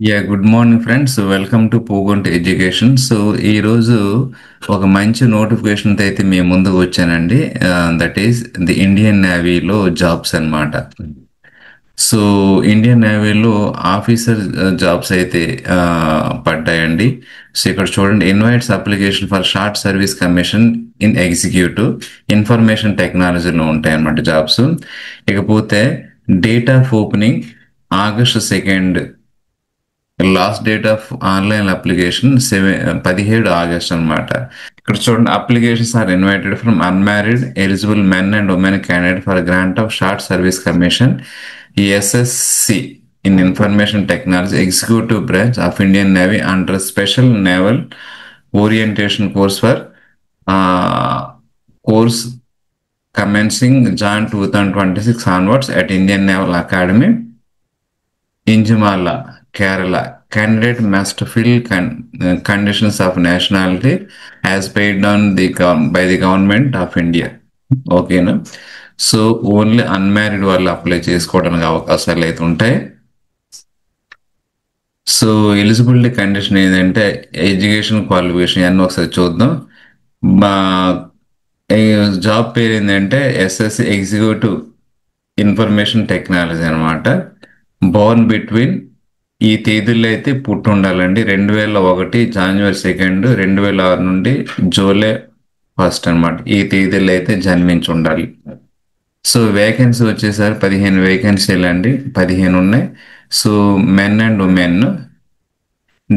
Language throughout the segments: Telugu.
Good morning friends. Welcome to Poogonta education. So ఈరోజు ఒక మంచి నోటిఫికేషన్ అయితే మీ ముందుకు వచ్చానండి. దట్ ఈస్ ది ఇండియన్ నేవీలో జాబ్స్ అన్నమాట. సో ఇండియన్ నేవీలో ఆఫీసర్ జాబ్స్ అయితే పడ్డాయండి. సో ఇక్కడ చూడండి, invites application for short service commission in executive information టెక్నాలజీలో ఉంటాయి అన్నమాట జాబ్స్. ఇకపోతే date of opening August 2. Last date of online application 17 August అన్నమాట. ఇక్కడ చూడండి, applications are invited from unmarried eligible men and women candidate for grant of short service commission SSC in information technology executive branch of Indian navy under special naval orientation course for course commencing Jan 2026 onwards at Indian Naval Academy, Injimala, Kerala. Candidate must fill conditions of nationality as paid on by the government of India. ఓకేనా? సో ఓన్లీ అన్మ్యారీడ్ వాళ్ళు అప్లై చేసుకోవడానికి అవకాశాలు అయితే ఉంటాయి. సో ఎలిజిబిలిటీ కండిషన్ ఏంటంటే ఎడ్యుకేషన్ క్వాలిఫికేషన్ అన్నీ ఒకసారి చూద్దాం. మా జాబ్ పేరు ఏంటంటే ఎస్ఎస్సి ఎగ్జిక్యూటివ్ ఇన్ఫర్మేషన్ టెక్నాలజీ అనమాట. బోర్న్ బిట్వీన్ ఈ తేదీల్లో అయితే పుట్టి ఉండాలండి. 2001 January 2, 2006 నుండి July 1 అనమాట. ఈ తేదీల్లో అయితే జన్మించి ఉండాలి. సో వేకెన్సీ వచ్చేసరికి 15 వేకెన్సీలు అండి, 15 ఉన్నాయి. So men and women.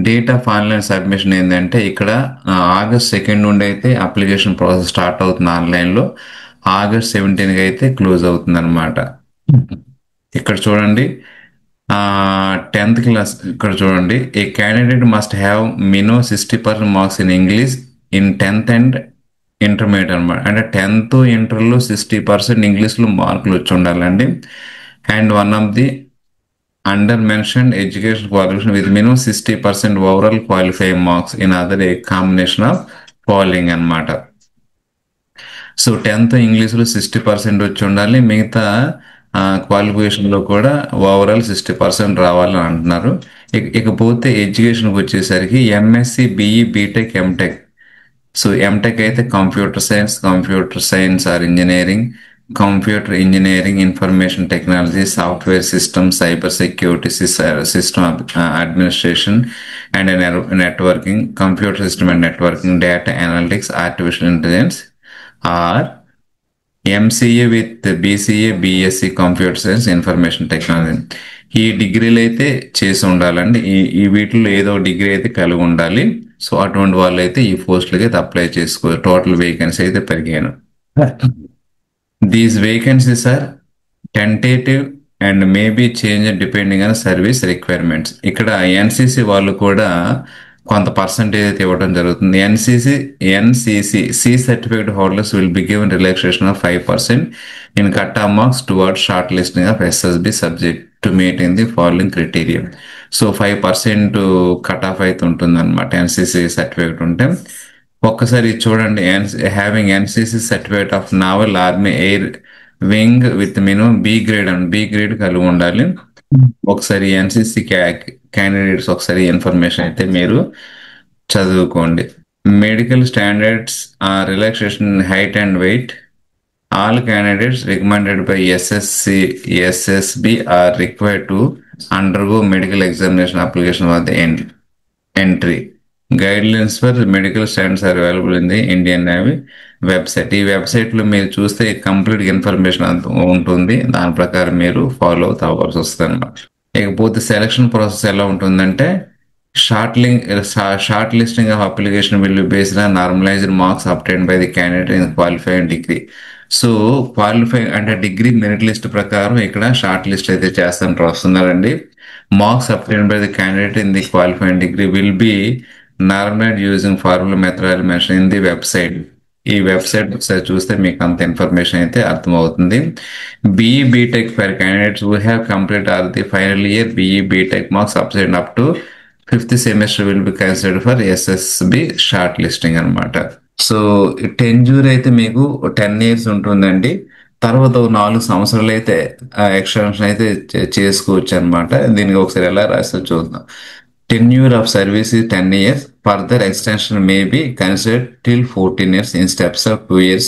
Date of online submission ఏంటంటే ఇక్కడ August 2 నుండి అయితే అప్లికేషన్ ప్రాసెస్ స్టార్ట్ అవుతుంది ఆన్లైన్లో. August 17 అయితే క్లోజ్ అవుతుంది అనమాట. ఇక్కడ చూడండి, 10th క్లాస్. ఇక్కడ చూడండి, a candidate must have minimum 60% marks in English in 10th and intermediate అనమాట. అంటే 10th ఇంటర్లో 60% ఇంగ్లీష్లో మార్కులు వచ్చి ఉండాలండి. And one of the under mention education qualification with minimum 60% overall qualifying marks in other a combination of following అనమాట. సో 10th ఇంగ్లీష్లో 60% వచ్చి ఉండాలి. మిగతా క్వాలిఫికేషన్లో కూడా ఓవరాల్ 60% రావాలని అంటున్నారు. ఇకపోతే ఎడ్యుకేషన్కి వచ్చేసరికి MSc, BE, BTech, MTech. So MTech అయితే computer science or engineering, computer engineering, information technology, software system, cyber security, system administration and networking, computer system and networking, data analytics, artificial intelligence or MCA with BCA, BSc computer science, information technology. ఈ డిగ్రీలు అయితే చేసి ఉండాలండి. ఈ వీటిలో ఏదో డిగ్రీ అయితే కలిగి ఉండాలి. సో అటువంటి వాళ్ళు అయితే ఈ పోస్టులకి అయితే అప్లై చేసుకో. టోటల్ వేకెన్సీ అయితే పెరిగాను. These vacancies are tentative and maybe change depending on service requirements. ఇక్కడ ఎన్సీసీ వాళ్ళు కూడా కొంత పర్సంటేజ్ అయితే ఇవ్వడం జరుగుతుంది. NCC C certificate holders will be given relaxation of 5% in cut off marks toward shortlisting of SSB subject to meet in the following criteria. So 5% cut off అయితే ఉంటుంది అనమాట ఎన్సీసీ సర్టిఫికేట్ ఉంటే. ఒక్కసారి చూడండి, having NCC certificate of naval army air wing with minimum B grade and B grade కలిగి ఉండాలి. ఒకసారి ఎన్సీసీ క్యాండిడేట్స్ ఒకసారి ఇన్ఫర్మేషన్ అయితే మీరు చదువుకోండి. Medical standards relaxation height and weight. All candidates recommended by SSB are required to undergo medical examination application for the entry. Guidelines for medical standards are available in the Indian navy website. ఈ వెబ్సైట్లో మీరు చూస్తే కంప్లీట్ ఇన్ఫర్మేషన్ ఉంటుంది. దాని ప్రకారం మీరు ఫాలో అవ్వాల్సి వస్తుంది అన్నమాట. ఇకపోతే సెలక్షన్ ప్రాసెస్ ఎలా ఉంటుందంటే, shortlisting of application will be based on normalised marks obtained by the candidate in qualifying degree. So qualify అంటే డిగ్రీ మెరిట్ లిస్ట్ ప్రకారం ఇక్కడ షార్ట్ లిస్ట్ అయితే చేస్తాను వస్తున్నారండి. Marks obtained by the candidate in the qualifying degree will be normalised using formula method mention in the website. ఈ వెబ్సైట్ ఒకసారి చూస్తే మీకు అంత ఇన్ఫర్మేషన్ అయితే అర్థమవుతుంది. BE BTech for candidates who have complete are the final year BE BTech marks upside up to 5th semester will be considered for SSB shortlisting అనమాట. సో టెన్యూర్ అయితే మీకు 10 years ఉంటుందండి. తర్వాత ఓ 4 సంవత్సరాలు అయితే ఎక్స్టెన్షన్ అయితే చేసుకోవచ్చు అనమాట. దీనికి ఒకసారి ఎలా రాస్తే చూద్దాం. Tenure of service is 10 years. Further extension may be considered till 14 years in steps of 2 years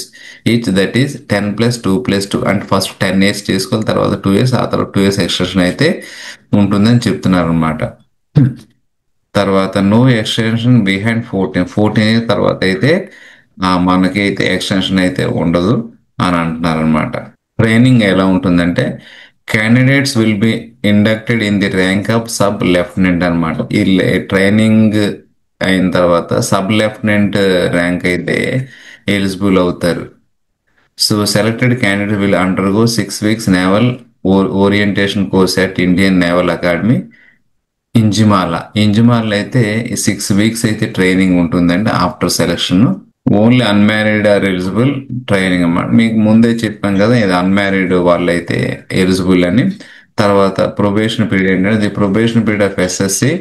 each. That is 10 plus 2 plus 2. అంటే ఫస్ట్ 10 years చేసుకోవాలి, తర్వాత 2 years, ఆ తర్వాత 2 years ఎక్స్టెన్షన్ అయితే ఉంటుందని చెప్తున్నారు అనమాట. తర్వాత నో ఎక్స్టెన్షన్ బిహైండ్ 14 ఇయర్స్ తర్వాత అయితే మనకి అయితే ఎక్స్టెన్షన్ అయితే ఉండదు అని అంటున్నారు అనమాట. ట్రైనింగ్ ఎలా ఉంటుందంటే candidates will be inducted in the rank of sub lieutenant అనమాట. ఈ ట్రైనింగ్ అయిన తర్వాత సబ్ లెఫ్టినెంట్ ర్యాంక్ అయితే ఎలిజిబుల్ అవుతారు. So selected candidate will undergo 6 weeks naval orientation course at Indian naval academy Ezhimala అయితే 6 weeks అయితే ట్రైనింగ్ ఉంటుందండి after selection. Only unmarried are eligible training అన్నమాట. మీకు ముందే చెప్పాం కదా, ఇది అన్మ్యారీడ్ వాళ్ళైతే ఎలిజిబుల్ అని. తర్వాత ప్రొబేషన్ పీరియడ్ ఏంటంటే the probation period of SSC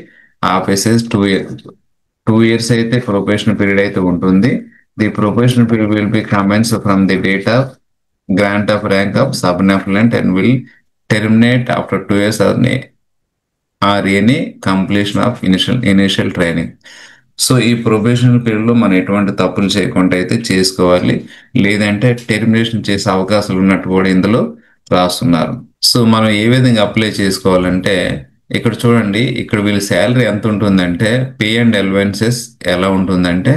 of SS 2 years అయితే ప్రొబేషన్ పీరియడ్ అయితే ఉంటుంది. The probation period will be commence from the date of grant of rank of sub lieutenant and will terminate after 2 years or any completion of initial training. So ఈ ప్రొబేషన్ పీరియడ్ లో మనం ఎటువంటి తప్పులు చేయకుండా అయితే చేసుకోవాలి, లేదంటే టెర్మినేషన్ చేసే అవకాశాలు ఉన్నట్టు కూడా ఇందులో రాస్తున్నారు. సో మనం ఏ విధంగా అప్లై చేసుకోవాలంటే ఇక్కడ చూడండి, ఇక్కడ వీళ్ళ శాలరీ ఎంత ఉంటుందంటే పే అండ్ అలవెన్సెస్ ఎలా ఉంటుందంటే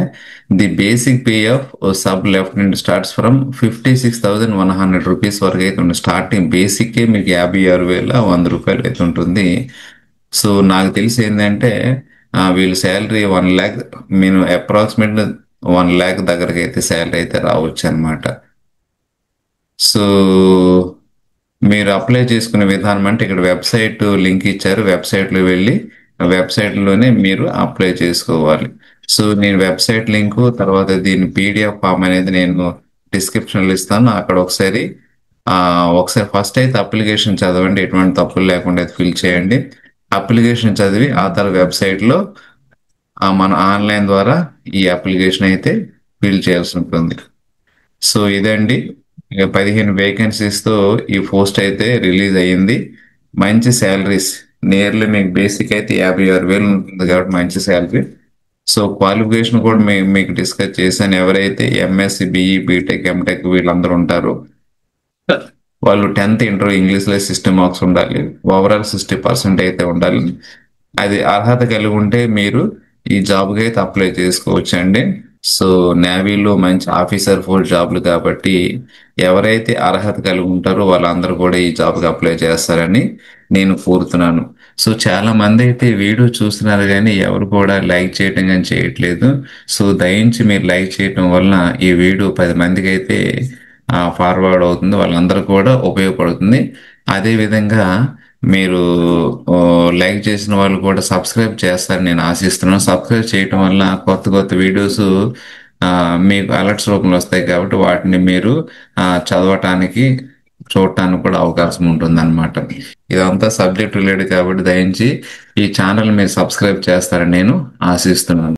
the basic pay of sub lieutenant starts from 56,100 rupees వరకు అయితే ఉంటుంది. స్టార్టింగ్ బేసిక్ మీకు 56,100 రూపాయలు అయితే ఉంటుంది. సో నాకు తెలిసి ఏంటంటే వీళ్ళ శాలరీ 1 lakh, నేను అప్రాక్సిమేట్ 1 lakh దగ్గరకి అయితే శాలరీ అయితే రావచ్చు అనమాట. సో మీరు అప్లై చేసుకునే విధానం అంటే ఇక్కడ వెబ్సైట్ లింక్ ఇచ్చారు, వెబ్సైట్లో వెళ్ళి వెబ్సైట్లోనే మీరు అప్లై చేసుకోవాలి. సో నేను వెబ్సైట్ లింకు తర్వాత దీని పీడిఎఫ్ ఫామ్ అనేది నేను డిస్క్రిప్షన్లో ఇస్తాను. అక్కడ ఒకసారి ఫస్ట్ అయితే అప్లికేషన్ చదవండి, ఎటువంటి తప్పులు లేకుండా ఫిల్ చేయండి. అప్లికేషన్ చదివి ఆ తర్వాత వెబ్సైట్లో మన ఆన్లైన్ ద్వారా ఈ అప్లికేషన్ అయితే ఫిల్ చేయాల్సి ఉంటుంది. సో ఇదండి, ఇక 15 వేకెన్సీస్తో ఈ పోస్ట్ అయితే రిలీజ్ అయ్యింది. మంచి శాలరీస్, నియర్లీ మీకు బేసిక్ అయితే 56,000 ఉంటుంది కాబట్టి మంచి శాలరీ. సో క్వాలిఫికేషన్ కూడా మీకు డిస్కస్ చేశాను. ఎవరైతే ఎంఎస్సి, బిఈ, బీటెక్, ఎంటెక్ వీళ్ళందరూ ఉంటారు వాళ్ళు 10th ఇంటర్ ఇంగ్లీష్లో 60 మార్క్స్ ఉండాలి, ఓవరాల్ 60% అయితే ఉండాలి. అది అర్హత కలిగి ఉంటే మీరు ఈ జాబ్కి అయితే అప్లై చేసుకోవచ్చు అండి. సో నేవీలో మంచి ఆఫీసర్ ఫోర్స్ జాబ్లు కాబట్టి ఎవరైతే అర్హత కలిగి ఉంటారో వాళ్ళందరూ కూడా ఈ జాబ్కి అప్లై చేస్తారని నేను కోరుతున్నాను. సో చాలా మంది అయితే వీడియో చూస్తున్నారు కానీ ఎవరు కూడా లైక్ చేయటం కానీ చేయట్లేదు. సో దయించి మీరు లైక్ చేయటం వలన ఈ వీడియో 10 మందికి అయితే ఫార్వర్డ్ అవుతుంది, వాళ్ళందరూ కూడా ఉపయోగపడుతుంది. అదే విధంగా మీరు లైక్ చేసిన వాళ్ళు కూడా సబ్స్క్రైబ్ చేస్తారని నేను ఆశిస్తున్నాను. సబ్స్క్రైబ్ చేయటం వల్ల కొత్త కొత్త వీడియోస్ మీకు అలర్ట్స్ రూపంలో వస్తాయి కాబట్టి వాటిని మీరు చదవటానికి చూడటానికి కూడా అవకాశం ఉంటుంది అనమాట. ఇదంతా సబ్జెక్ట్ రిలేటెడ్ కాబట్టి దయించి ఈ ఛానల్ మీరు సబ్స్క్రైబ్ చేస్తారని నేను ఆశిస్తున్నాను.